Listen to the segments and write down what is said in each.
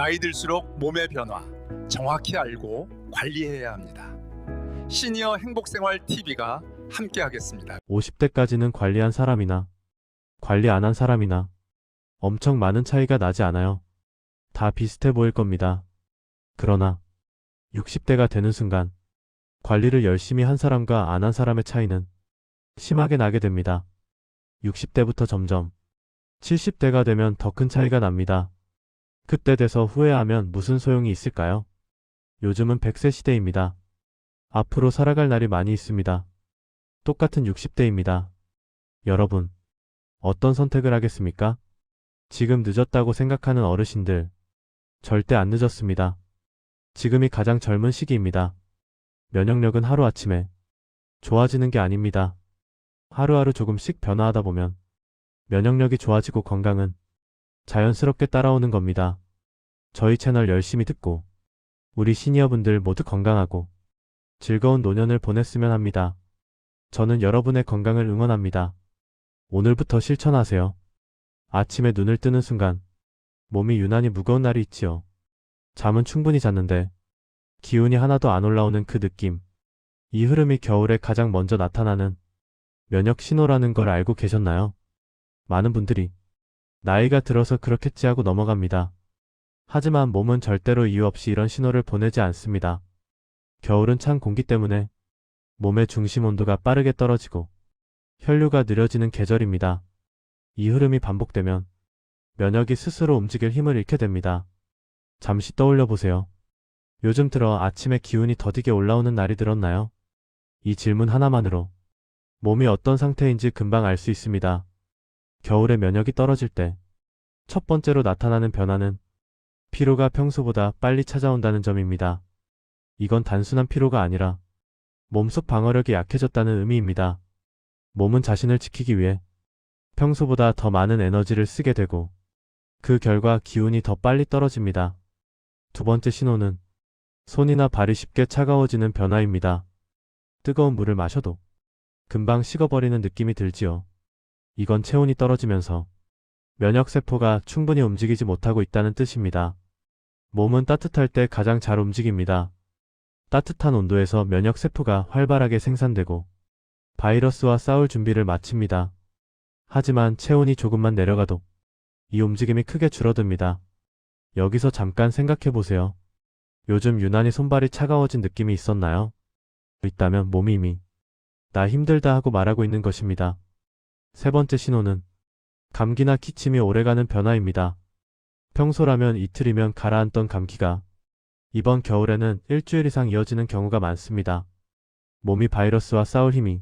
나이 들수록 몸의 변화 정확히 알고 관리해야 합니다. 시니어 행복생활 TV가 함께하겠습니다. 50대까지는 관리한 사람이나 관리 안 한 사람이나 엄청 많은 차이가 나지 않아요. 다 비슷해 보일 겁니다. 그러나 60대가 되는 순간 관리를 열심히 한 사람과 안 한 사람의 차이는 심하게 나게 됩니다. 60대부터 점점 70대가 되면 더 큰 차이가 납니다. 그때 돼서 후회하면 무슨 소용이 있을까요? 요즘은 100세 시대입니다. 앞으로 살아갈 날이 많이 있습니다. 똑같은 60대입니다. 여러분, 어떤 선택을 하겠습니까? 지금 늦었다고 생각하는 어르신들, 절대 안 늦었습니다. 지금이 가장 젊은 시기입니다. 면역력은 하루아침에 좋아지는 게 아닙니다. 하루하루 조금씩 변화하다 보면 면역력이 좋아지고 건강은 자연스럽게 따라오는 겁니다. 저희 채널 열심히 듣고 우리 시니어분들 모두 건강하고 즐거운 노년을 보냈으면 합니다. 저는 여러분의 건강을 응원합니다. 오늘부터 실천하세요. 아침에 눈을 뜨는 순간 몸이 유난히 무거운 날이 있지요. 잠은 충분히 잤는데 기운이 하나도 안 올라오는 그 느낌. 이 흐름이 겨울에 가장 먼저 나타나는 면역 신호라는 걸 알고 계셨나요? 많은 분들이 나이가 들어서 그렇겠지 하고 넘어갑니다. 하지만 몸은 절대로 이유 없이 이런 신호를 보내지 않습니다. 겨울은 찬 공기 때문에 몸의 중심 온도가 빠르게 떨어지고 혈류가 느려지는 계절입니다. 이 흐름이 반복되면 면역이 스스로 움직일 힘을 잃게 됩니다. 잠시 떠올려 보세요. 요즘 들어 아침에 기운이 더디게 올라오는 날이 들었나요? 이 질문 하나만으로 몸이 어떤 상태인지 금방 알 수 있습니다. 겨울에 면역이 떨어질 때 첫 번째로 나타나는 변화는 피로가 평소보다 빨리 찾아온다는 점입니다. 이건 단순한 피로가 아니라 몸속 방어력이 약해졌다는 의미입니다. 몸은 자신을 지키기 위해 평소보다 더 많은 에너지를 쓰게 되고 그 결과 기운이 더 빨리 떨어집니다. 두 번째 신호는 손이나 발이 쉽게 차가워지는 변화입니다. 뜨거운 물을 마셔도 금방 식어버리는 느낌이 들지요. 이건 체온이 떨어지면서 면역세포가 충분히 움직이지 못하고 있다는 뜻입니다. 몸은 따뜻할 때 가장 잘 움직입니다. 따뜻한 온도에서 면역세포가 활발하게 생산되고 바이러스와 싸울 준비를 마칩니다. 하지만 체온이 조금만 내려가도 이 움직임이 크게 줄어듭니다. 여기서 잠깐 생각해 보세요. 요즘 유난히 손발이 차가워진 느낌이 있었나요? 있다면 몸이 이미 나 힘들다 하고 말하고 있는 것입니다. 세 번째 신호는 감기나 기침이 오래가는 변화입니다. 평소라면 이틀이면 가라앉던 감기가 이번 겨울에는 일주일 이상 이어지는 경우가 많습니다. 몸이 바이러스와 싸울 힘이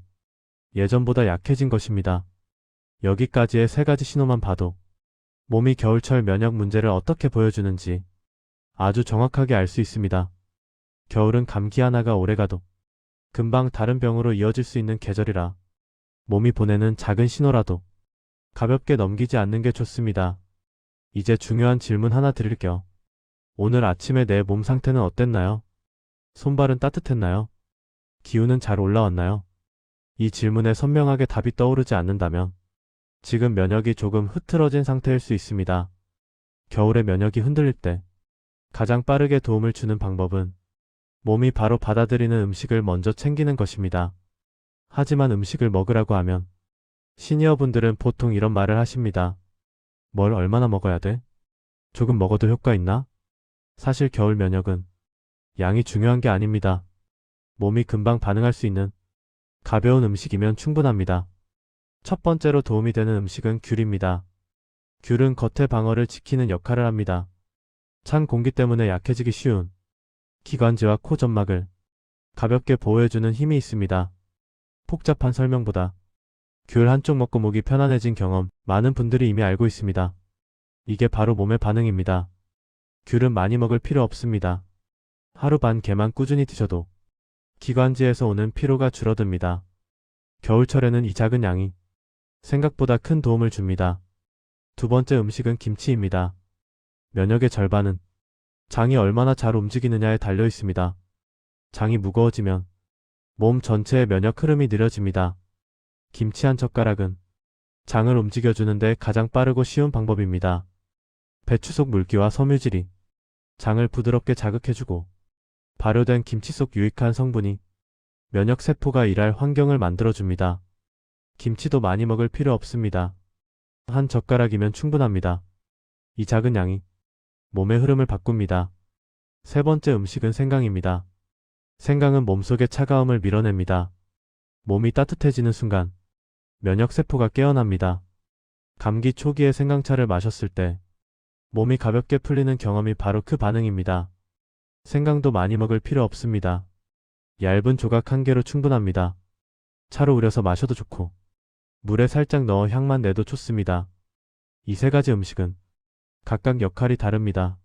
예전보다 약해진 것입니다. 여기까지의 세 가지 신호만 봐도 몸이 겨울철 면역 문제를 어떻게 보여주는지 아주 정확하게 알 수 있습니다. 겨울은 감기 하나가 오래가도 금방 다른 병으로 이어질 수 있는 계절이라 몸이 보내는 작은 신호라도 가볍게 넘기지 않는 게 좋습니다. 이제 중요한 질문 하나 드릴게요. 오늘 아침에 내 몸 상태는 어땠나요? 손발은 따뜻했나요? 기운은 잘 올라왔나요? 이 질문에 선명하게 답이 떠오르지 않는다면 지금 면역이 조금 흐트러진 상태일 수 있습니다. 겨울에 면역이 흔들릴 때 가장 빠르게 도움을 주는 방법은 몸이 바로 받아들이는 음식을 먼저 챙기는 것입니다. 하지만 음식을 먹으라고 하면 시니어분들은 보통 이런 말을 하십니다. 뭘 얼마나 먹어야 돼? 조금 먹어도 효과 있나? 사실 겨울 면역은 양이 중요한 게 아닙니다. 몸이 금방 반응할 수 있는 가벼운 음식이면 충분합니다. 첫 번째로 도움이 되는 음식은 귤입니다. 귤은 겉의 방어를 지키는 역할을 합니다. 찬 공기 때문에 약해지기 쉬운 기관지와 코 점막을 가볍게 보호해주는 힘이 있습니다. 복잡한 설명보다 귤 한쪽 먹고 목이 편안해진 경험 많은 분들이 이미 알고 있습니다. 이게 바로 몸의 반응입니다. 귤은 많이 먹을 필요 없습니다. 하루 반 개만 꾸준히 드셔도 기관지에서 오는 피로가 줄어듭니다. 겨울철에는 이 작은 양이 생각보다 큰 도움을 줍니다. 두 번째 음식은 김치입니다. 면역의 절반은 장이 얼마나 잘 움직이느냐에 달려 있습니다. 장이 무거워지면 몸 전체의 면역 흐름이 느려집니다. 김치 한 젓가락은 장을 움직여주는데 가장 빠르고 쉬운 방법입니다. 배추 속 물기와 섬유질이 장을 부드럽게 자극해주고 발효된 김치 속 유익한 성분이 면역 세포가 일할 환경을 만들어줍니다. 김치도 많이 먹을 필요 없습니다. 한 젓가락이면 충분합니다. 이 작은 양이 몸의 흐름을 바꿉니다. 세 번째 음식은 생강입니다. 생강은 몸속의 차가움을 밀어냅니다. 몸이 따뜻해지는 순간 면역 세포가 깨어납니다. 감기 초기에 생강차를 마셨을 때 몸이 가볍게 풀리는 경험이 바로 그 반응입니다. 생강도 많이 먹을 필요 없습니다. 얇은 조각 한 개로 충분합니다. 차로 우려서 마셔도 좋고 물에 살짝 넣어 향만 내도 좋습니다. 이 세 가지 음식은 각각 역할이 다릅니다.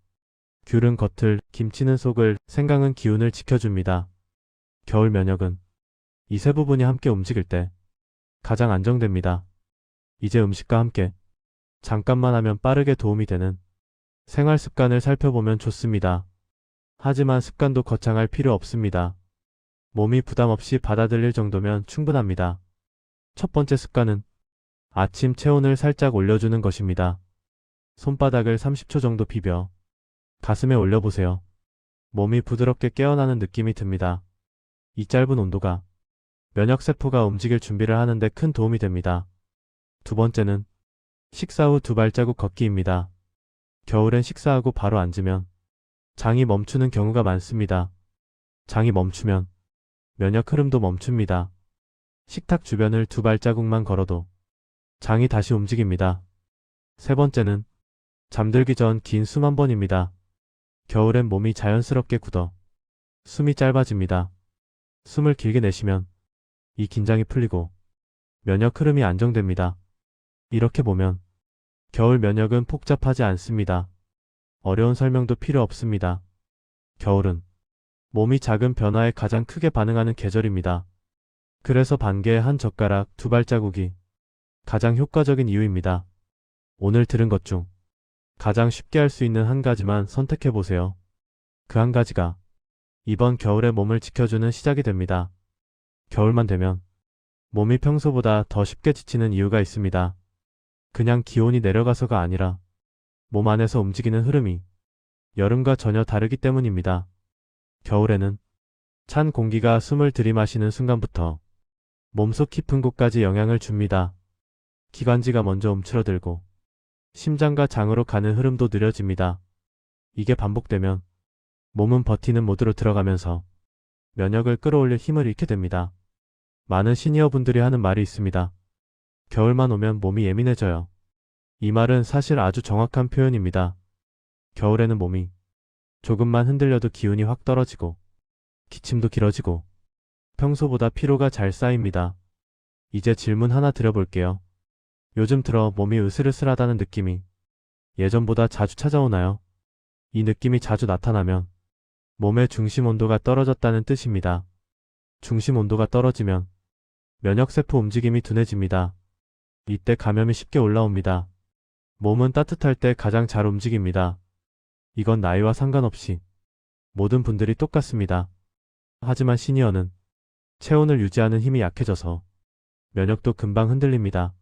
귤은 겉을, 김치는 속을, 생강은 기운을 지켜줍니다. 겨울 면역은 이 세 부분이 함께 움직일 때 가장 안정됩니다. 이제 음식과 함께 잠깐만 하면 빠르게 도움이 되는 생활 습관을 살펴보면 좋습니다. 하지만 습관도 거창할 필요 없습니다. 몸이 부담 없이 받아들일 정도면 충분합니다. 첫 번째 습관은 아침 체온을 살짝 올려주는 것입니다. 손바닥을 30초 정도 비벼 가슴에 올려보세요. 몸이 부드럽게 깨어나는 느낌이 듭니다. 이 짧은 온도가 면역세포가 움직일 준비를 하는데 큰 도움이 됩니다. 두 번째는 식사 후 2발자국 걷기입니다. 겨울엔 식사하고 바로 앉으면 장이 멈추는 경우가 많습니다. 장이 멈추면 면역 흐름도 멈춥니다. 식탁 주변을 2발자국만 걸어도 장이 다시 움직입니다. 세 번째는 잠들기 전 긴 숨 한 번입니다. 겨울엔 몸이 자연스럽게 굳어 숨이 짧아집니다. 숨을 길게 내쉬면 이 긴장이 풀리고 면역 흐름이 안정됩니다. 이렇게 보면 겨울 면역은 복잡하지 않습니다. 어려운 설명도 필요 없습니다. 겨울은 몸이 작은 변화에 가장 크게 반응하는 계절입니다. 그래서 반개에 한 젓가락 2발자국이 가장 효과적인 이유입니다. 오늘 들은 것 중 가장 쉽게 할 수 있는 한 가지만 선택해 보세요. 그 한 가지가 이번 겨울에 몸을 지켜주는 시작이 됩니다. 겨울만 되면 몸이 평소보다 더 쉽게 지치는 이유가 있습니다. 그냥 기온이 내려가서가 아니라 몸 안에서 움직이는 흐름이 여름과 전혀 다르기 때문입니다. 겨울에는 찬 공기가 숨을 들이마시는 순간부터 몸속 깊은 곳까지 영향을 줍니다. 기관지가 먼저 움츠러들고 심장과 장으로 가는 흐름도 느려집니다. 이게 반복되면 몸은 버티는 모드로 들어가면서 면역을 끌어올릴 힘을 잃게 됩니다. 많은 시니어분들이 하는 말이 있습니다. 겨울만 오면 몸이 예민해져요. 이 말은 사실 아주 정확한 표현입니다. 겨울에는 몸이 조금만 흔들려도 기운이 확 떨어지고 기침도 길어지고 평소보다 피로가 잘 쌓입니다. 이제 질문 하나 드려볼게요. 요즘 들어 몸이 으슬으슬하다는 느낌이 예전보다 자주 찾아오나요? 이 느낌이 자주 나타나면 몸의 중심 온도가 떨어졌다는 뜻입니다. 중심 온도가 떨어지면 면역세포 움직임이 둔해집니다. 이때 감염이 쉽게 올라옵니다. 몸은 따뜻할 때 가장 잘 움직입니다. 이건 나이와 상관없이 모든 분들이 똑같습니다. 하지만 시니어는 체온을 유지하는 힘이 약해져서 면역도 금방 흔들립니다.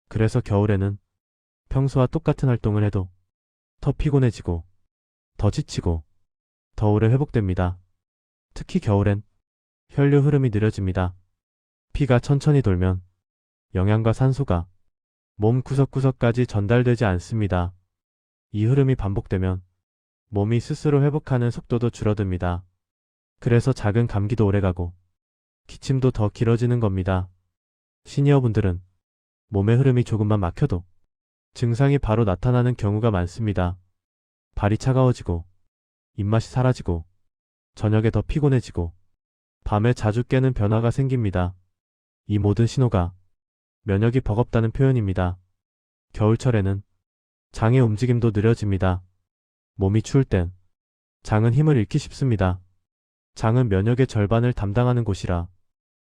그래서 겨울에는 평소와 똑같은 활동을 해도 더 피곤해지고 더 지치고 더 오래 회복됩니다. 특히 겨울엔 혈류 흐름이 느려집니다. 피가 천천히 돌면 영양과 산소가 몸 구석구석까지 전달되지 않습니다. 이 흐름이 반복되면 몸이 스스로 회복하는 속도도 줄어듭니다. 그래서 작은 감기도 오래가고 기침도 더 길어지는 겁니다. 시니어분들은 몸의 흐름이 조금만 막혀도 증상이 바로 나타나는 경우가 많습니다. 발이 차가워지고 입맛이 사라지고 저녁에 더 피곤해지고 밤에 자주 깨는 변화가 생깁니다. 이 모든 신호가 면역이 버겁다는 표현입니다. 겨울철에는 장의 움직임도 느려집니다. 몸이 추울 땐 장은 힘을 잃기 쉽습니다. 장은 면역의 절반을 담당하는 곳이라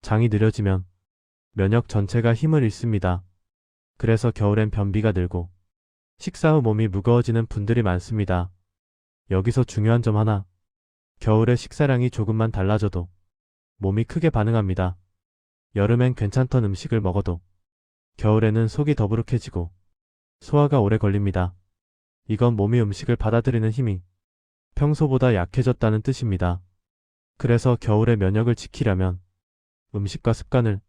장이 느려지면 면역 전체가 힘을 잃습니다. 그래서 겨울엔 변비가 늘고 식사 후 몸이 무거워지는 분들이 많습니다. 여기서 중요한 점 하나. 겨울에 식사량이 조금만 달라져도 몸이 크게 반응합니다. 여름엔 괜찮던 음식을 먹어도 겨울에는 속이 더부룩해지고 소화가 오래 걸립니다. 이건 몸이 음식을 받아들이는 힘이 평소보다 약해졌다는 뜻입니다. 그래서 겨울에 면역을 지키려면 음식과 습관을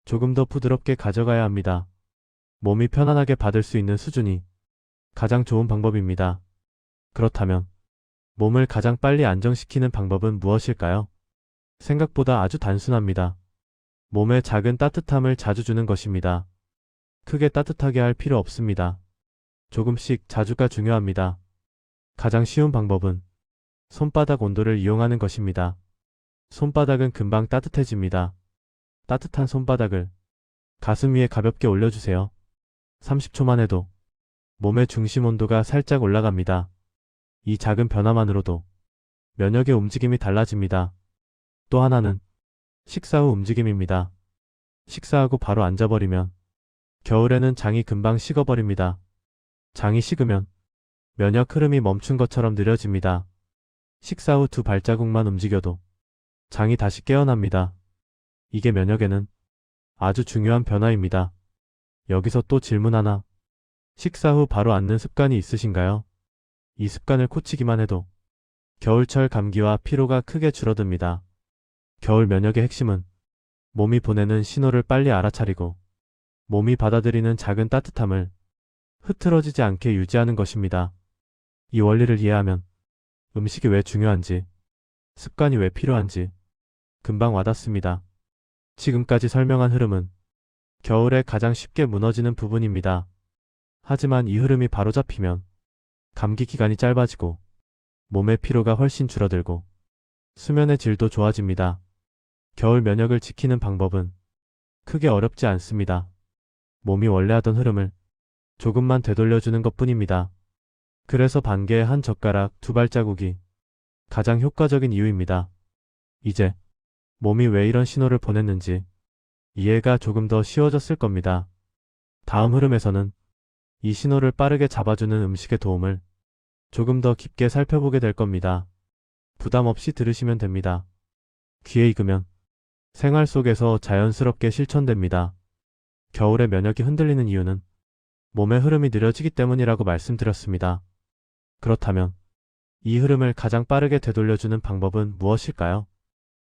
조금 더 부드럽게 가져가야 합니다. 몸이 편안하게 받을 수 있는 수준이 가장 좋은 방법입니다. 그렇다면 몸을 가장 빨리 안정시키는 방법은 무엇일까요? 생각보다 아주 단순합니다. 몸에 작은 따뜻함을 자주 주는 것입니다. 크게 따뜻하게 할 필요 없습니다. 조금씩 자주가 중요합니다. 가장 쉬운 방법은 손바닥 온도를 이용하는 것입니다. 손바닥은 금방 따뜻해집니다. 따뜻한 손바닥을 가슴 위에 가볍게 올려주세요. 30초만 해도 몸의 중심 온도가 살짝 올라갑니다. 이 작은 변화만으로도 면역의 움직임이 달라집니다. 또 하나는 식사 후 움직임입니다. 식사하고 바로 앉아버리면 겨울에는 장이 금방 식어버립니다. 장이 식으면 면역 흐름이 멈춘 것처럼 느려집니다. 식사 후 2발자국만 움직여도 장이 다시 깨어납니다. 이게 면역에는 아주 중요한 변화입니다. 여기서 또 질문 하나. 식사 후 바로 앉는 습관이 있으신가요? 이 습관을 고치기만 해도 겨울철 감기와 피로가 크게 줄어듭니다. 겨울 면역의 핵심은 몸이 보내는 신호를 빨리 알아차리고 몸이 받아들이는 작은 따뜻함을 흐트러지지 않게 유지하는 것입니다. 이 원리를 이해하면 음식이 왜 중요한지, 습관이 왜 필요한지 금방 와닿습니다. 지금까지 설명한 흐름은 겨울에 가장 쉽게 무너지는 부분입니다. 하지만 이 흐름이 바로 잡히면 감기 기간이 짧아지고 몸의 피로가 훨씬 줄어들고 수면의 질도 좋아집니다. 겨울 면역을 지키는 방법은 크게 어렵지 않습니다. 몸이 원래 하던 흐름을 조금만 되돌려주는 것뿐입니다. 그래서 반개에 한 젓가락 2발자국이 가장 효과적인 이유입니다. 이제 몸이 왜 이런 신호를 보냈는지 이해가 조금 더 쉬워졌을 겁니다. 다음 흐름에서는 이 신호를 빠르게 잡아주는 음식의 도움을 조금 더 깊게 살펴보게 될 겁니다. 부담 없이 들으시면 됩니다. 귀에 익으면 생활 속에서 자연스럽게 실천됩니다. 겨울에 면역이 흔들리는 이유는 몸의 흐름이 느려지기 때문이라고 말씀드렸습니다. 그렇다면 이 흐름을 가장 빠르게 되돌려주는 방법은 무엇일까요?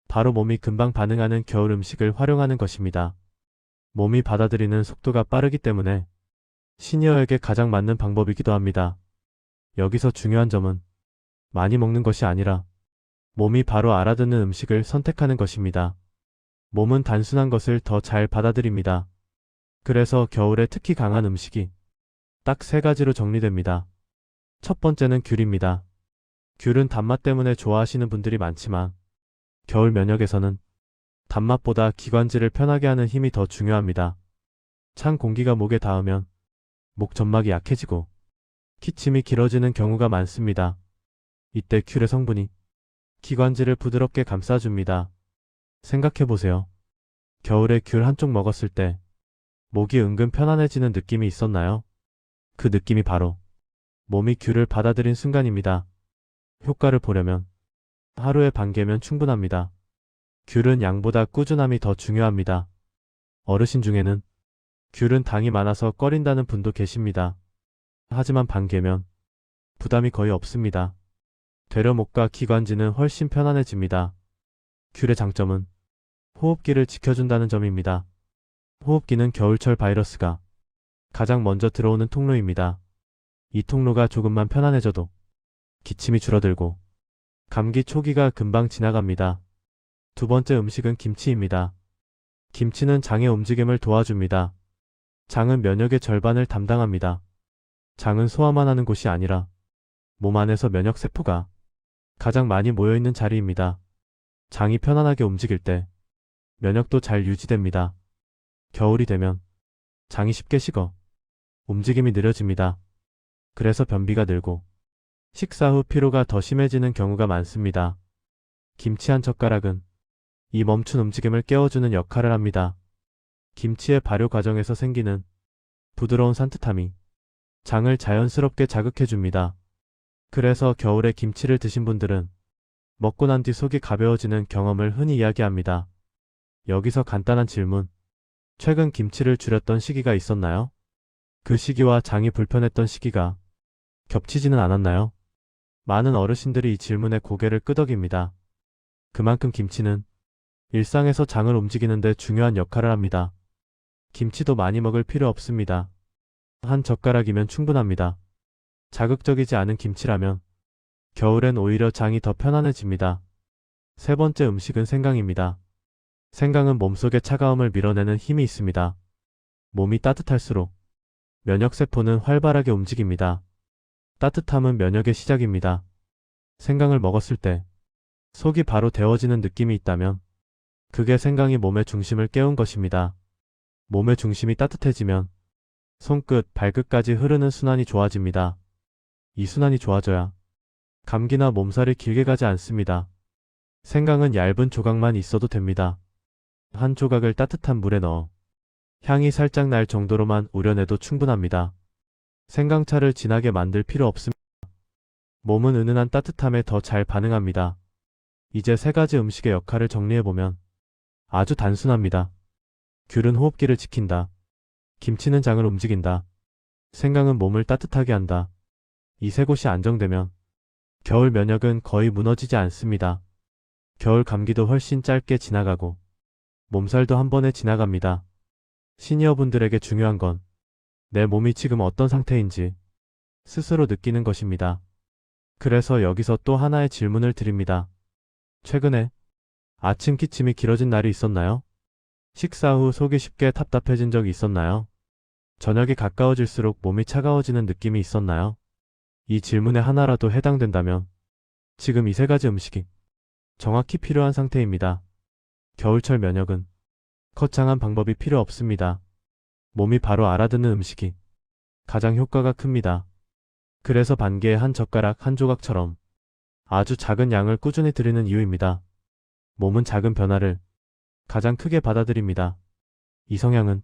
바로 몸이 금방 반응하는 겨울 음식을 활용하는 것입니다. 몸이 받아들이는 속도가 빠르기 때문에 시니어에게 가장 맞는 방법이기도 합니다. 여기서 중요한 점은 많이 먹는 것이 아니라 몸이 바로 알아듣는 음식을 선택하는 것입니다. 몸은 단순한 것을 더 잘 받아들입니다. 그래서 겨울에 특히 강한 음식이 딱 3가지로 정리됩니다. 첫 번째는 귤입니다. 귤은 단맛 때문에 좋아하시는 분들이 많지만 겨울 면역에서는 단맛보다 기관지를 편하게 하는 힘이 더 중요합니다. 찬 공기가 목에 닿으면 목 점막이 약해지고 기침이 길어지는 경우가 많습니다. 이때 귤의 성분이 기관지를 부드럽게 감싸줍니다. 생각해보세요. 겨울에 귤 한쪽 먹었을 때 목이 은근 편안해지는 느낌이 있었나요? 그 느낌이 바로 몸이 귤을 받아들인 순간입니다. 효과를 보려면 하루에 반 개면 충분합니다. 귤은 양보다 꾸준함이 더 중요합니다. 어르신 중에는 귤은 당이 많아서 꺼린다는 분도 계십니다. 하지만 반 개면 부담이 거의 없습니다. 되려 목과 기관지는 훨씬 편안해집니다. 귤의 장점은 호흡기를 지켜준다는 점입니다. 호흡기는 겨울철 바이러스가 가장 먼저 들어오는 통로입니다. 이 통로가 조금만 편안해져도 기침이 줄어들고 감기 초기가 금방 지나갑니다. 두 번째 음식은 김치입니다. 김치는 장의 움직임을 도와줍니다. 장은 면역의 절반을 담당합니다. 장은 소화만 하는 곳이 아니라 몸 안에서 면역세포가 가장 많이 모여있는 자리입니다. 장이 편안하게 움직일 때 면역도 잘 유지됩니다. 겨울이 되면 장이 쉽게 식어 움직임이 느려집니다. 그래서 변비가 늘고 식사 후 피로가 더 심해지는 경우가 많습니다. 김치 한 젓가락은 이 멈춘 움직임을 깨워주는 역할을 합니다. 김치의 발효 과정에서 생기는 부드러운 산뜻함이 장을 자연스럽게 자극해줍니다. 그래서 겨울에 김치를 드신 분들은 먹고 난 뒤 속이 가벼워지는 경험을 흔히 이야기합니다. 여기서 간단한 질문. 최근 김치를 줄였던 시기가 있었나요? 그 시기와 장이 불편했던 시기가 겹치지는 않았나요? 많은 어르신들이 이 질문에 고개를 끄덕입니다. 그만큼 김치는 일상에서 장을 움직이는데 중요한 역할을 합니다. 김치도 많이 먹을 필요 없습니다. 한 젓가락이면 충분합니다. 자극적이지 않은 김치라면 겨울엔 오히려 장이 더 편안해집니다. 세 번째 음식은 생강입니다. 생강은 몸속의 차가움을 밀어내는 힘이 있습니다. 몸이 따뜻할수록 면역세포는 활발하게 움직입니다. 따뜻함은 면역의 시작입니다. 생강을 먹었을 때 속이 바로 데워지는 느낌이 있다면 그게 생강이 몸의 중심을 깨운 것입니다. 몸의 중심이 따뜻해지면 손끝, 발끝까지 흐르는 순환이 좋아집니다. 이 순환이 좋아져야 감기나 몸살이 길게 가지 않습니다. 생강은 얇은 조각만 있어도 됩니다. 한 조각을 따뜻한 물에 넣어 향이 살짝 날 정도로만 우려내도 충분합니다. 생강차를 진하게 만들 필요 없습니다. 몸은 은은한 따뜻함에 더 잘 반응합니다. 이제 세 가지 음식의 역할을 정리해보면 아주 단순합니다. 귤은 호흡기를 지킨다. 김치는 장을 움직인다. 생강은 몸을 따뜻하게 한다. 이 세 곳이 안정되면 겨울 면역은 거의 무너지지 않습니다. 겨울 감기도 훨씬 짧게 지나가고 몸살도 한 번에 지나갑니다. 시니어분들에게 중요한 건 내 몸이 지금 어떤 상태인지 스스로 느끼는 것입니다. 그래서 여기서 또 하나의 질문을 드립니다. 최근에 아침 기침이 길어진 날이 있었나요? 식사 후 속이 쉽게 답답해진 적이 있었나요? 저녁이 가까워질수록 몸이 차가워지는 느낌이 있었나요? 이 질문에 하나라도 해당된다면 지금 이 세 가지 음식이 정확히 필요한 상태입니다. 겨울철 면역은 거창한 방법이 필요 없습니다. 몸이 바로 알아듣는 음식이 가장 효과가 큽니다. 그래서 반개의 한 젓가락 한 조각처럼 아주 작은 양을 꾸준히 드리는 이유입니다. 몸은 작은 변화를 가장 크게 받아들입니다. 이 성향은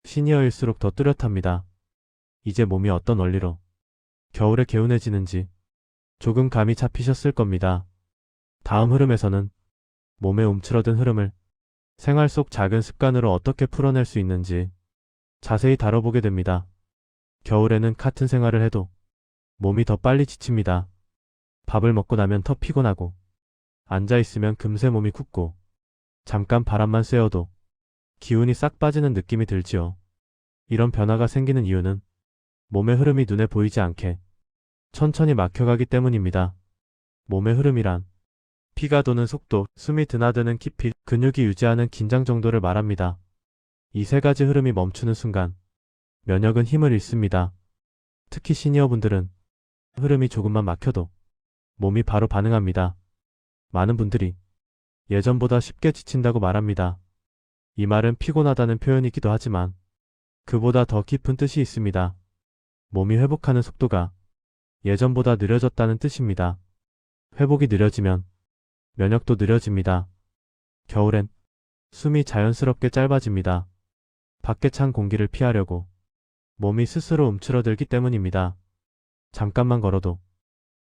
시니어일수록 더 뚜렷합니다. 이제 몸이 어떤 원리로 겨울에 개운해지는지 조금 감이 잡히셨을 겁니다. 다음 흐름에서는 몸의 움츠러든 흐름을 생활 속 작은 습관으로 어떻게 풀어낼 수 있는지 자세히 다뤄보게 됩니다. 겨울에는 같은 생활을 해도 몸이 더 빨리 지칩니다. 밥을 먹고 나면 더 피곤하고 앉아있으면 금세 몸이 굳고 잠깐 바람만 쐬어도 기운이 싹 빠지는 느낌이 들지요. 이런 변화가 생기는 이유는 몸의 흐름이 눈에 보이지 않게 천천히 막혀가기 때문입니다. 몸의 흐름이란 피가 도는 속도, 숨이 드나드는 깊이, 근육이 유지하는 긴장 정도를 말합니다. 이 세 가지 흐름이 멈추는 순간 면역은 힘을 잃습니다. 특히 시니어분들은 흐름이 조금만 막혀도 몸이 바로 반응합니다. 많은 분들이 예전보다 쉽게 지친다고 말합니다. 이 말은 피곤하다는 표현이기도 하지만 그보다 더 깊은 뜻이 있습니다. 몸이 회복하는 속도가 예전보다 느려졌다는 뜻입니다. 회복이 느려지면 면역도 느려집니다. 겨울엔 숨이 자연스럽게 짧아집니다. 밖에 찬 공기를 피하려고 몸이 스스로 움츠러들기 때문입니다. 잠깐만 걸어도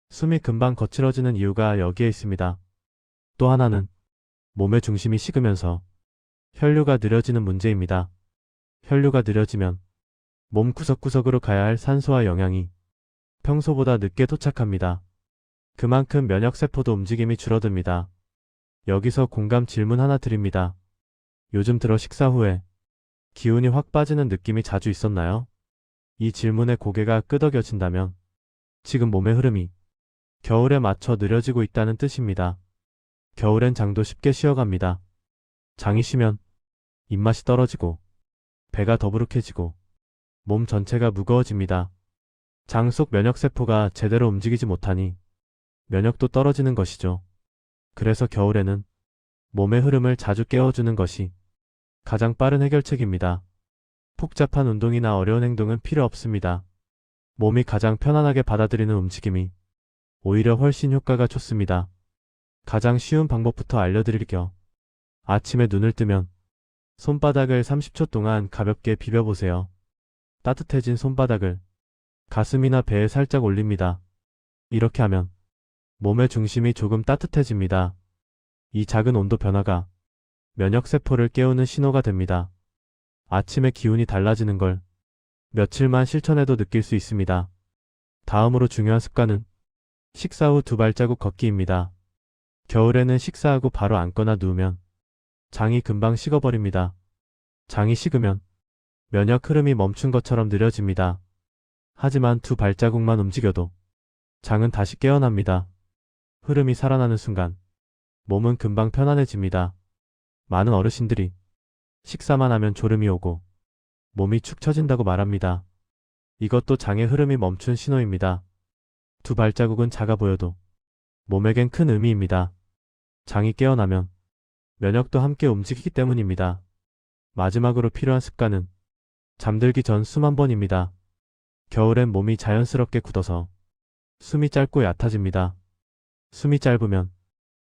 숨이 금방 거칠어지는 이유가 여기에 있습니다. 또 하나는 몸의 중심이 식으면서 혈류가 느려지는 문제입니다. 혈류가 느려지면 몸 구석구석으로 가야 할 산소와 영양이 평소보다 늦게 도착합니다. 그만큼 면역세포도 움직임이 줄어듭니다. 여기서 공감 질문 하나 드립니다. 요즘 들어 식사 후에 기운이 확 빠지는 느낌이 자주 있었나요? 이 질문에 고개가 끄덕여진다면 지금 몸의 흐름이 겨울에 맞춰 느려지고 있다는 뜻입니다. 겨울엔 장도 쉽게 쉬어갑니다. 장이 쉬면 입맛이 떨어지고 배가 더부룩해지고 몸 전체가 무거워집니다. 장 속 면역세포가 제대로 움직이지 못하니 면역도 떨어지는 것이죠. 그래서 겨울에는 몸의 흐름을 자주 깨워주는 것이 가장 빠른 해결책입니다. 복잡한 운동이나 어려운 행동은 필요 없습니다. 몸이 가장 편안하게 받아들이는 움직임이 오히려 훨씬 효과가 좋습니다. 가장 쉬운 방법부터 알려드릴게요. 아침에 눈을 뜨면 손바닥을 30초 동안 가볍게 비벼보세요. 따뜻해진 손바닥을 가슴이나 배에 살짝 올립니다. 이렇게 하면 몸의 중심이 조금 따뜻해집니다. 이 작은 온도 변화가 면역세포를 깨우는 신호가 됩니다. 아침에 기운이 달라지는 걸 며칠만 실천해도 느낄 수 있습니다. 다음으로 중요한 습관은 식사 후 2발자국 걷기입니다. 겨울에는 식사하고 바로 앉거나 누우면 장이 금방 식어버립니다. 장이 식으면 면역 흐름이 멈춘 것처럼 느려집니다. 하지만 2발자국만 움직여도 장은 다시 깨어납니다. 흐름이 살아나는 순간 몸은 금방 편안해집니다. 많은 어르신들이 식사만 하면 졸음이 오고 몸이 축 처진다고 말합니다. 이것도 장의 흐름이 멈춘 신호입니다. 2발자국은 작아 보여도 몸에겐 큰 의미입니다. 장이 깨어나면 면역도 함께 움직이기 때문입니다. 마지막으로 필요한 습관은 잠들기 전 숨 한 번입니다. 겨울엔 몸이 자연스럽게 굳어서 숨이 짧고 얕아집니다. 숨이 짧으면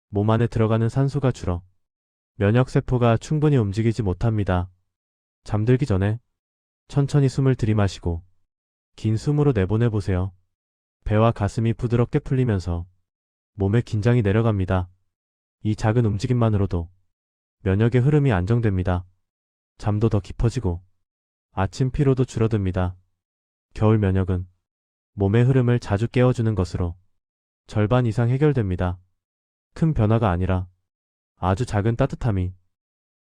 몸 안에 들어가는 산소가 줄어 면역세포가 충분히 움직이지 못합니다. 잠들기 전에 천천히 숨을 들이마시고 긴 숨으로 내보내보세요. 배와 가슴이 부드럽게 풀리면서 몸의 긴장이 내려갑니다. 이 작은 움직임만으로도 면역의 흐름이 안정됩니다. 잠도 더 깊어지고 아침 피로도 줄어듭니다. 겨울 면역은 몸의 흐름을 자주 깨워주는 것으로 절반 이상 해결됩니다. 큰 변화가 아니라 아주 작은 따뜻함이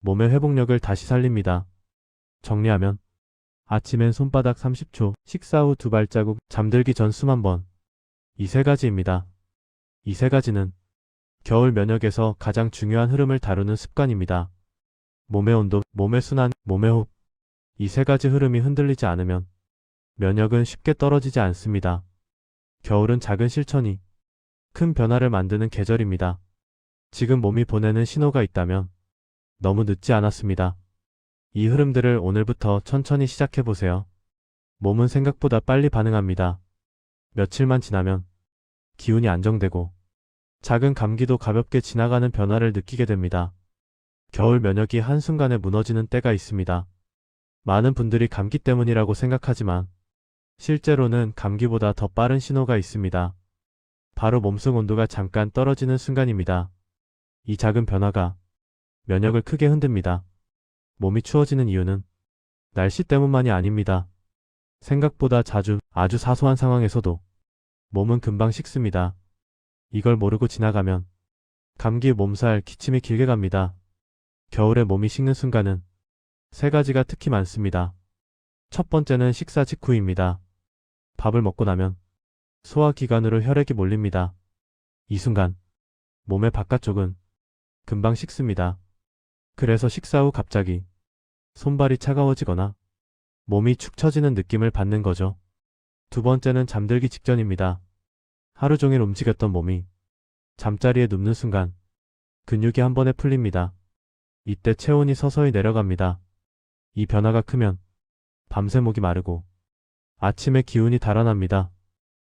몸의 회복력을 다시 살립니다. 정리하면 아침엔 손바닥 30초, 식사 후 2발자국, 잠들기 전 숨 한 번. 이 3가지입니다. 이 3가지는 겨울 면역에서 가장 중요한 흐름을 다루는 습관입니다. 몸의 온도, 몸의 순환, 몸의 호흡. 이 3가지 흐름이 흔들리지 않으면 면역은 쉽게 떨어지지 않습니다. 겨울은 작은 실천이 큰 변화를 만드는 계절입니다. 지금 몸이 보내는 신호가 있다면 너무 늦지 않았습니다. 이 흐름들을 오늘부터 천천히 시작해보세요. 몸은 생각보다 빨리 반응합니다. 며칠만 지나면 기운이 안정되고 작은 감기도 가볍게 지나가는 변화를 느끼게 됩니다. 겨울 면역이 한순간에 무너지는 때가 있습니다. 많은 분들이 감기 때문이라고 생각하지만 실제로는 감기보다 더 빠른 신호가 있습니다. 바로 몸속 온도가 잠깐 떨어지는 순간입니다. 이 작은 변화가 면역을 크게 흔듭니다. 몸이 추워지는 이유는 날씨 때문만이 아닙니다. 생각보다 자주 아주 사소한 상황에서도 몸은 금방 식습니다. 이걸 모르고 지나가면 감기, 몸살, 기침이 길게 갑니다. 겨울에 몸이 식는 순간은 3가지가 특히 많습니다. 첫 번째는 식사 직후입니다. 밥을 먹고 나면 소화기관으로 혈액이 몰립니다. 이 순간 몸의 바깥쪽은 금방 식습니다. 그래서 식사 후 갑자기 손발이 차가워지거나 몸이 축 처지는 느낌을 받는 거죠. 두 번째는 잠들기 직전입니다. 하루 종일 움직였던 몸이 잠자리에 눕는 순간 근육이 한 번에 풀립니다. 이때 체온이 서서히 내려갑니다. 이 변화가 크면 밤새 목이 마르고 아침에 기운이 달아납니다.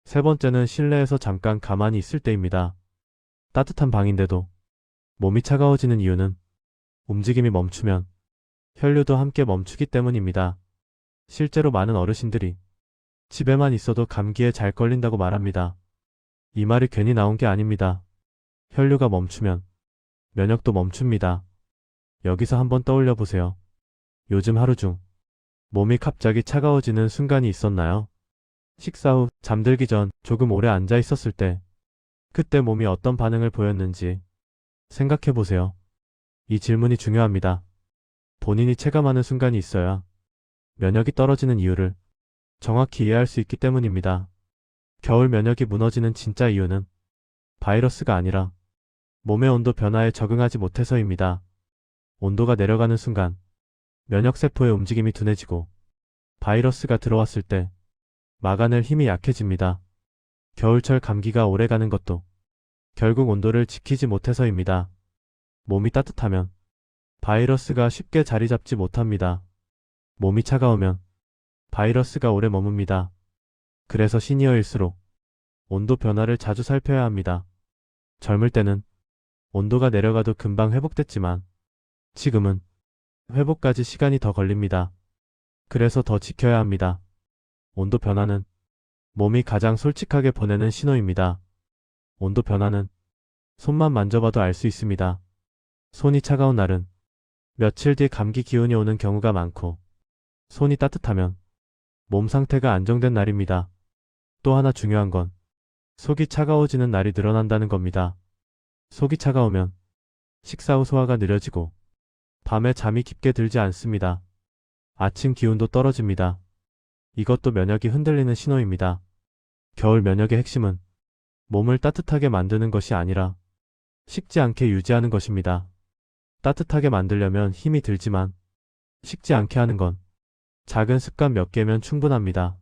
세 번째는 실내에서 잠깐 가만히 있을 때입니다. 따뜻한 방인데도 몸이 차가워지는 이유는 움직임이 멈추면 혈류도 함께 멈추기 때문입니다. 실제로 많은 어르신들이 집에만 있어도 감기에 잘 걸린다고 말합니다. 이 말이 괜히 나온 게 아닙니다. 혈류가 멈추면 면역도 멈춥니다. 여기서 한번 떠올려 보세요. 요즘 하루 중 몸이 갑자기 차가워지는 순간이 있었나요? 식사 후, 잠들기 전 조금 오래 앉아 있었을 때 그때 몸이 어떤 반응을 보였는지 생각해 보세요. 이 질문이 중요합니다. 본인이 체감하는 순간이 있어야 면역이 떨어지는 이유를 정확히 이해할 수 있기 때문입니다. 겨울 면역이 무너지는 진짜 이유는 바이러스가 아니라 몸의 온도 변화에 적응하지 못해서입니다. 온도가 내려가는 순간 면역세포의 움직임이 둔해지고 바이러스가 들어왔을 때 막아낼 힘이 약해집니다. 겨울철 감기가 오래가는 것도 결국 온도를 지키지 못해서입니다. 몸이 따뜻하면 바이러스가 쉽게 자리 잡지 못합니다. 몸이 차가우면 바이러스가 오래 머뭅니다. 그래서 시니어일수록 온도 변화를 자주 살펴야 합니다. 젊을 때는 온도가 내려가도 금방 회복됐지만 지금은 회복까지 시간이 더 걸립니다. 그래서 더 지켜야 합니다. 온도 변화는 몸이 가장 솔직하게 보내는 신호입니다. 온도 변화는 손만 만져봐도 알 수 있습니다. 손이 차가운 날은 며칠 뒤 감기 기운이 오는 경우가 많고 손이 따뜻하면 몸 상태가 안정된 날입니다. 또 하나 중요한 건 속이 차가워지는 날이 늘어난다는 겁니다. 속이 차가우면 식사 후 소화가 느려지고 밤에 잠이 깊게 들지 않습니다. 아침 기운도 떨어집니다. 이것도 면역이 흔들리는 신호입니다. 겨울 면역의 핵심은 몸을 따뜻하게 만드는 것이 아니라 식지 않게 유지하는 것입니다. 따뜻하게 만들려면 힘이 들지만 식지 않게 하는 건 작은 습관 몇 개면 충분합니다.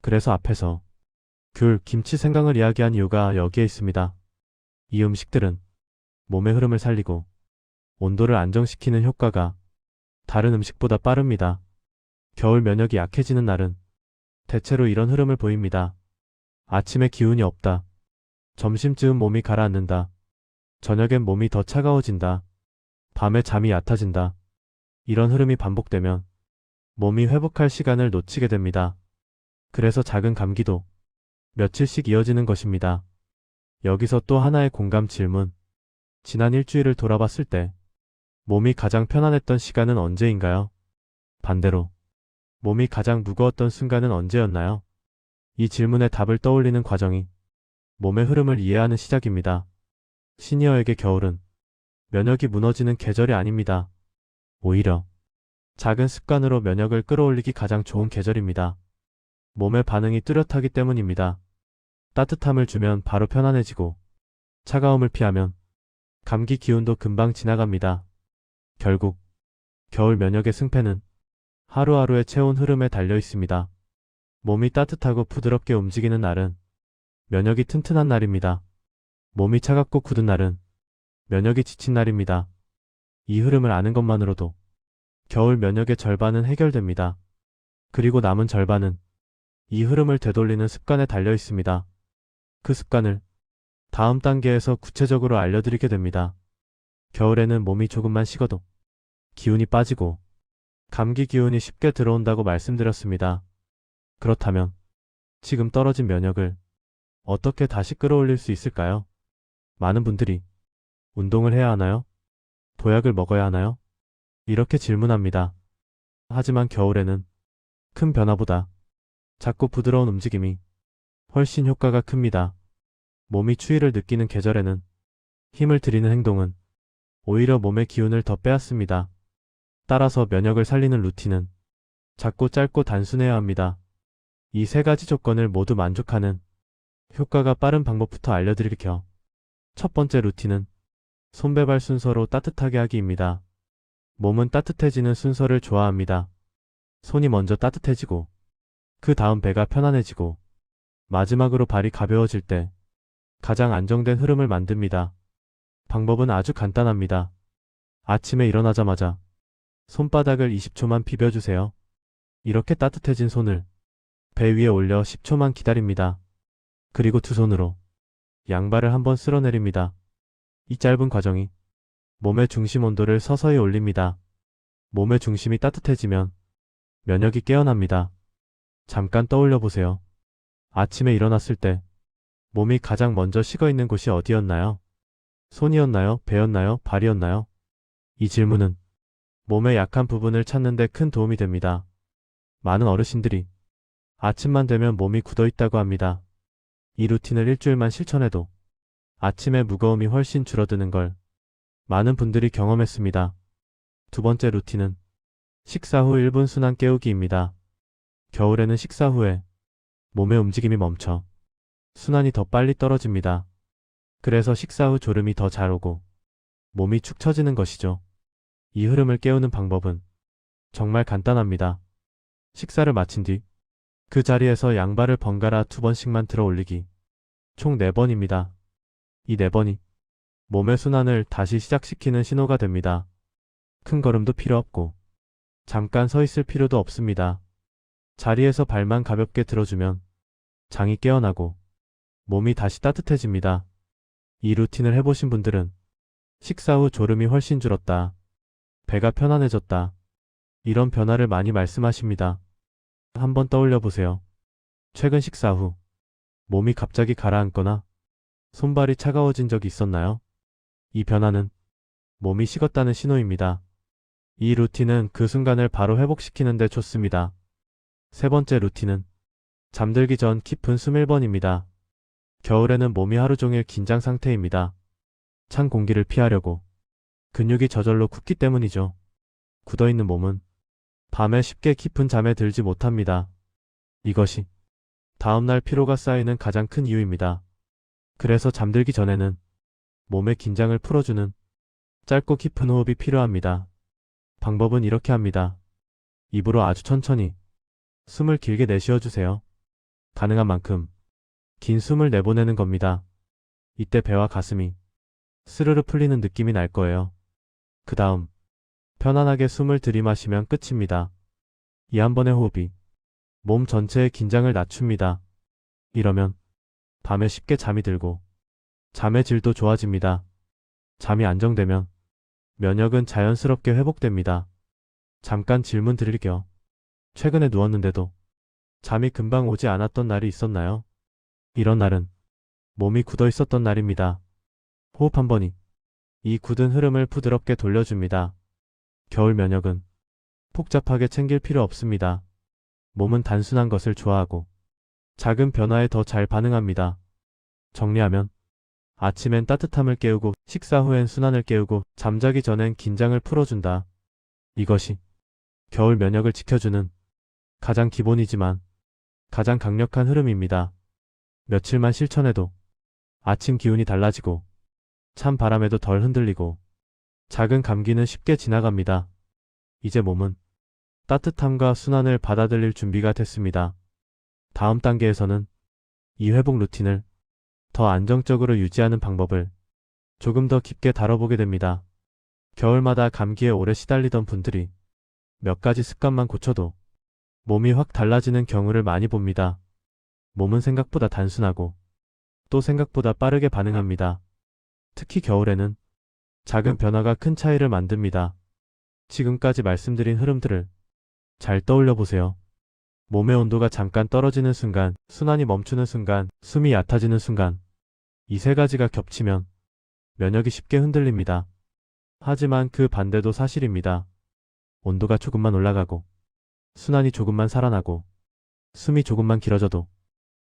그래서 앞에서 귤, 김치, 생강을 이야기한 이유가 여기에 있습니다. 이 음식들은 몸의 흐름을 살리고 온도를 안정시키는 효과가 다른 음식보다 빠릅니다. 겨울 면역이 약해지는 날은 대체로 이런 흐름을 보입니다. 아침에 기운이 없다. 점심쯤 몸이 가라앉는다. 저녁엔 몸이 더 차가워진다. 밤에 잠이 얕아진다. 이런 흐름이 반복되면 몸이 회복할 시간을 놓치게 됩니다. 그래서 작은 감기도 며칠씩 이어지는 것입니다. 여기서 또 하나의 공감 질문. 지난 일주일을 돌아봤을 때 몸이 가장 편안했던 시간은 언제인가요? 반대로 몸이 가장 무거웠던 순간은 언제였나요? 이 질문에 답을 떠올리는 과정이 몸의 흐름을 이해하는 시작입니다. 시니어에게 겨울은 면역이 무너지는 계절이 아닙니다. 오히려 작은 습관으로 면역을 끌어올리기 가장 좋은 계절입니다. 몸의 반응이 뚜렷하기 때문입니다. 따뜻함을 주면 바로 편안해지고 차가움을 피하면 감기 기운도 금방 지나갑니다. 결국 겨울 면역의 승패는 하루하루의 체온 흐름에 달려 있습니다. 몸이 따뜻하고 부드럽게 움직이는 날은 면역이 튼튼한 날입니다. 몸이 차갑고 굳은 날은 면역이 지친 날입니다. 이 흐름을 아는 것만으로도 겨울 면역의 절반은 해결됩니다. 그리고 남은 절반은 이 흐름을 되돌리는 습관에 달려 있습니다. 그 습관을 다음 단계에서 구체적으로 알려드리게 됩니다. 겨울에는 몸이 조금만 식어도 기운이 빠지고 감기 기운이 쉽게 들어온다고 말씀드렸습니다. 그렇다면 지금 떨어진 면역을 어떻게 다시 끌어올릴 수 있을까요? 많은 분들이 운동을 해야 하나요? 보약을 먹어야 하나요? 이렇게 질문합니다. 하지만 겨울에는 큰 변화보다 작고 부드러운 움직임이 훨씬 효과가 큽니다. 몸이 추위를 느끼는 계절에는 힘을 들이는 행동은 오히려 몸의 기운을 더 빼앗습니다. 따라서 면역을 살리는 루틴은 작고 짧고 단순해야 합니다. 이 세 가지 조건을 모두 만족하는 효과가 빠른 방법부터 알려드릴게요. 첫 번째 루틴은 손배발 순서로 따뜻하게 하기입니다. 몸은 따뜻해지는 순서를 좋아합니다. 손이 먼저 따뜻해지고 그 다음 배가 편안해지고 마지막으로 발이 가벼워질 때 가장 안정된 흐름을 만듭니다. 방법은 아주 간단합니다. 아침에 일어나자마자 손바닥을 20초만 비벼주세요. 이렇게 따뜻해진 손을 배 위에 올려 10초만 기다립니다. 그리고 두 손으로 양발을 한번 쓸어내립니다. 이 짧은 과정이 몸의 중심 온도를 서서히 올립니다. 몸의 중심이 따뜻해지면 면역이 깨어납니다. 잠깐 떠올려 보세요. 아침에 일어났을 때 몸이 가장 먼저 식어 있는 곳이 어디였나요? 손이었나요? 배였나요? 발이었나요? 이 질문은 몸의 약한 부분을 찾는 데 큰 도움이 됩니다. 많은 어르신들이 아침만 되면 몸이 굳어 있다고 합니다. 이 루틴을 일주일만 실천해도 아침의 무거움이 훨씬 줄어드는 걸 많은 분들이 경험했습니다. 두 번째 루틴은 식사 후 1분 순환 깨우기입니다. 겨울에는 식사 후에 몸의 움직임이 멈춰 순환이 더 빨리 떨어집니다. 그래서 식사 후 졸음이 더 잘 오고 몸이 축 처지는 것이죠. 이 흐름을 깨우는 방법은 정말 간단합니다. 식사를 마친 뒤 그 자리에서 양발을 번갈아 2번씩만 들어 올리기. 총 4번입니다. 이 4번이 몸의 순환을 다시 시작시키는 신호가 됩니다. 큰 걸음도 필요 없고 잠깐 서 있을 필요도 없습니다. 자리에서 발만 가볍게 들어주면 장이 깨어나고 몸이 다시 따뜻해집니다. 이 루틴을 해보신 분들은 식사 후 졸음이 훨씬 줄었다. 배가 편안해졌다. 이런 변화를 많이 말씀하십니다. 한번 떠올려 보세요. 최근 식사 후 몸이 갑자기 가라앉거나 손발이 차가워진 적이 있었나요? 이 변화는 몸이 식었다는 신호입니다. 이 루틴은 그 순간을 바로 회복시키는 데 좋습니다. 세 번째 루틴은 잠들기 전 깊은 숨 1번입니다. 겨울에는 몸이 하루 종일 긴장 상태입니다. 찬 공기를 피하려고 근육이 저절로 굳기 때문이죠. 굳어있는 몸은 밤에 쉽게 깊은 잠에 들지 못합니다. 이것이 다음날 피로가 쌓이는 가장 큰 이유입니다. 그래서 잠들기 전에는 몸의 긴장을 풀어주는 짧고 깊은 호흡이 필요합니다. 방법은 이렇게 합니다. 입으로 아주 천천히 숨을 길게 내쉬어주세요. 가능한 만큼 긴 숨을 내보내는 겁니다. 이때 배와 가슴이 스르르 풀리는 느낌이 날 거예요. 그 다음 편안하게 숨을 들이마시면 끝입니다. 이 한 번의 호흡이 몸 전체의 긴장을 낮춥니다. 이러면 밤에 쉽게 잠이 들고 잠의 질도 좋아집니다. 잠이 안정되면 면역은 자연스럽게 회복됩니다. 잠깐 질문 드릴게요. 최근에 누웠는데도 잠이 금방 오지 않았던 날이 있었나요? 이런 날은 몸이 굳어 있었던 날입니다. 호흡 한 번이 이 굳은 흐름을 부드럽게 돌려줍니다. 겨울 면역은 복잡하게 챙길 필요 없습니다. 몸은 단순한 것을 좋아하고 작은 변화에 더 잘 반응합니다. 정리하면 아침엔 따뜻함을 깨우고 식사 후엔 순환을 깨우고 잠자기 전엔 긴장을 풀어준다. 이것이 겨울 면역을 지켜주는 가장 기본이지만 가장 강력한 흐름입니다. 며칠만 실천해도 아침 기운이 달라지고 찬 바람에도 덜 흔들리고 작은 감기는 쉽게 지나갑니다. 이제 몸은 따뜻함과 순환을 받아들일 준비가 됐습니다. 다음 단계에서는 이 회복 루틴을 더 안정적으로 유지하는 방법을 조금 더 깊게 다뤄보게 됩니다. 겨울마다 감기에 오래 시달리던 분들이 몇 가지 습관만 고쳐도 몸이 확 달라지는 경우를 많이 봅니다. 몸은 생각보다 단순하고 또 생각보다 빠르게 반응합니다. 특히 겨울에는 작은 변화가 큰 차이를 만듭니다. 지금까지 말씀드린 흐름들을 잘 떠올려 보세요. 몸의 온도가 잠깐 떨어지는 순간, 순환이 멈추는 순간, 숨이 얕아지는 순간, 이 세 가지가 겹치면 면역이 쉽게 흔들립니다. 하지만 그 반대도 사실입니다. 온도가 조금만 올라가고, 순환이 조금만 살아나고, 숨이 조금만 길어져도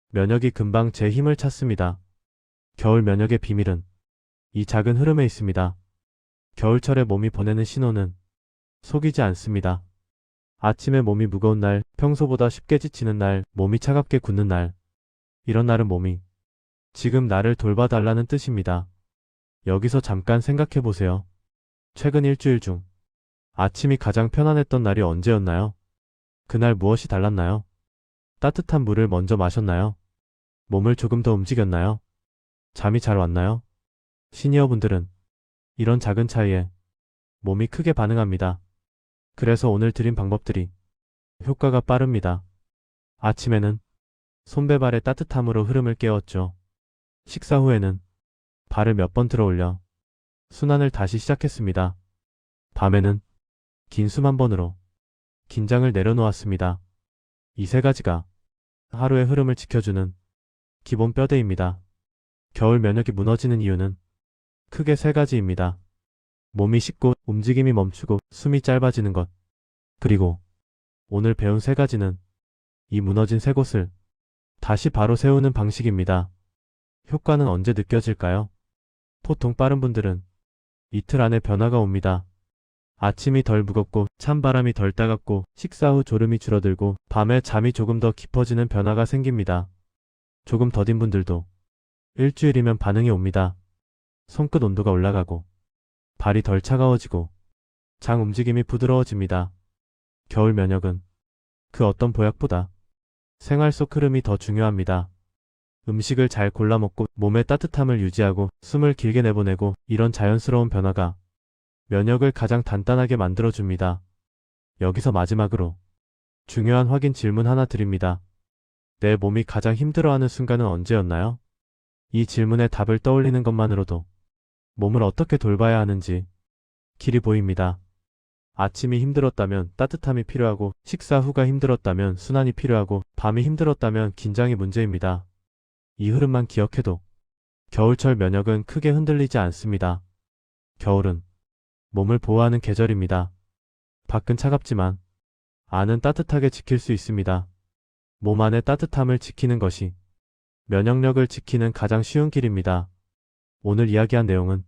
면역이 금방 제 힘을 찾습니다. 겨울 면역의 비밀은 이 작은 흐름에 있습니다. 겨울철에 몸이 보내는 신호는 속이지 않습니다. 아침에 몸이 무거운 날, 평소보다 쉽게 지치는 날, 몸이 차갑게 굳는 날. 이런 날은 몸이 지금 나를 돌봐달라는 뜻입니다. 여기서 잠깐 생각해 보세요. 최근 일주일 중 아침이 가장 편안했던 날이 언제였나요? 그날 무엇이 달랐나요? 따뜻한 물을 먼저 마셨나요? 몸을 조금 더 움직였나요? 잠이 잘 왔나요? 시니어분들은 이런 작은 차이에 몸이 크게 반응합니다. 그래서 오늘 드린 방법들이 효과가 빠릅니다. 아침에는 손발의 따뜻함으로 흐름을 깨웠죠. 식사 후에는 발을 몇 번 들어 올려 순환을 다시 시작했습니다. 밤에는 긴 숨 한 번으로 긴장을 내려놓았습니다. 이 세 가지가 하루의 흐름을 지켜주는 기본 뼈대입니다. 겨울 면역이 무너지는 이유는 크게 세 가지입니다. 몸이 식고 움직임이 멈추고 숨이 짧아지는 것. 그리고 오늘 배운 세 가지는 이 무너진 세 곳을 다시 바로 세우는 방식입니다. 효과는 언제 느껴질까요? 보통 빠른 분들은 이틀 안에 변화가 옵니다. 아침이 덜 무겁고 찬바람이 덜 따갑고 식사 후 졸음이 줄어들고 밤에 잠이 조금 더 깊어지는 변화가 생깁니다. 조금 더딘 분들도 일주일이면 반응이 옵니다. 손끝 온도가 올라가고 발이 덜 차가워지고 장 움직임이 부드러워집니다. 겨울 면역은 그 어떤 보약보다 생활 속 흐름이 더 중요합니다. 음식을 잘 골라 먹고 몸의 따뜻함을 유지하고 숨을 길게 내보내고 이런 자연스러운 변화가 면역을 가장 단단하게 만들어줍니다. 여기서 마지막으로 중요한 확인 질문 하나 드립니다. 내 몸이 가장 힘들어하는 순간은 언제였나요? 이 질문에 답을 떠올리는 것만으로도 몸을 어떻게 돌봐야 하는지 길이 보입니다. 아침이 힘들었다면 따뜻함이 필요하고 식사 후가 힘들었다면 순환이 필요하고 밤이 힘들었다면 긴장이 문제입니다. 이 흐름만 기억해도 겨울철 면역은 크게 흔들리지 않습니다. 겨울은 몸을 보호하는 계절입니다. 밖은 차갑지만 안은 따뜻하게 지킬 수 있습니다. 몸 안의 따뜻함을 지키는 것이 면역력을 지키는 가장 쉬운 길입니다. 오늘 이야기한 내용은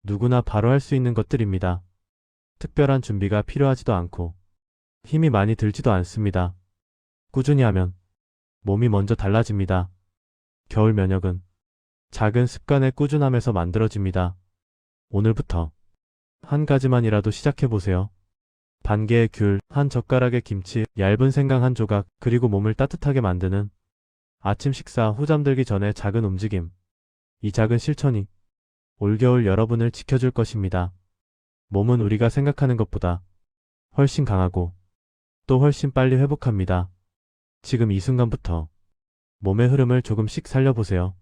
누구나 바로 할 수 있는 것들입니다. 특별한 준비가 필요하지도 않고 힘이 많이 들지도 않습니다. 꾸준히 하면 몸이 먼저 달라집니다. 겨울 면역은 작은 습관의 꾸준함에서 만들어집니다. 오늘부터 한 가지만이라도 시작해보세요. 반 개의 귤, 한 젓가락의 김치, 얇은 생강 한 조각, 그리고 몸을 따뜻하게 만드는 아침 식사 후 잠들기 전에 작은 움직임. 이 작은 실천이 올겨울 여러분을 지켜줄 것입니다. 몸은 우리가 생각하는 것보다 훨씬 강하고 또 훨씬 빨리 회복합니다. 지금 이 순간부터 몸의 흐름을 조금씩 살려보세요.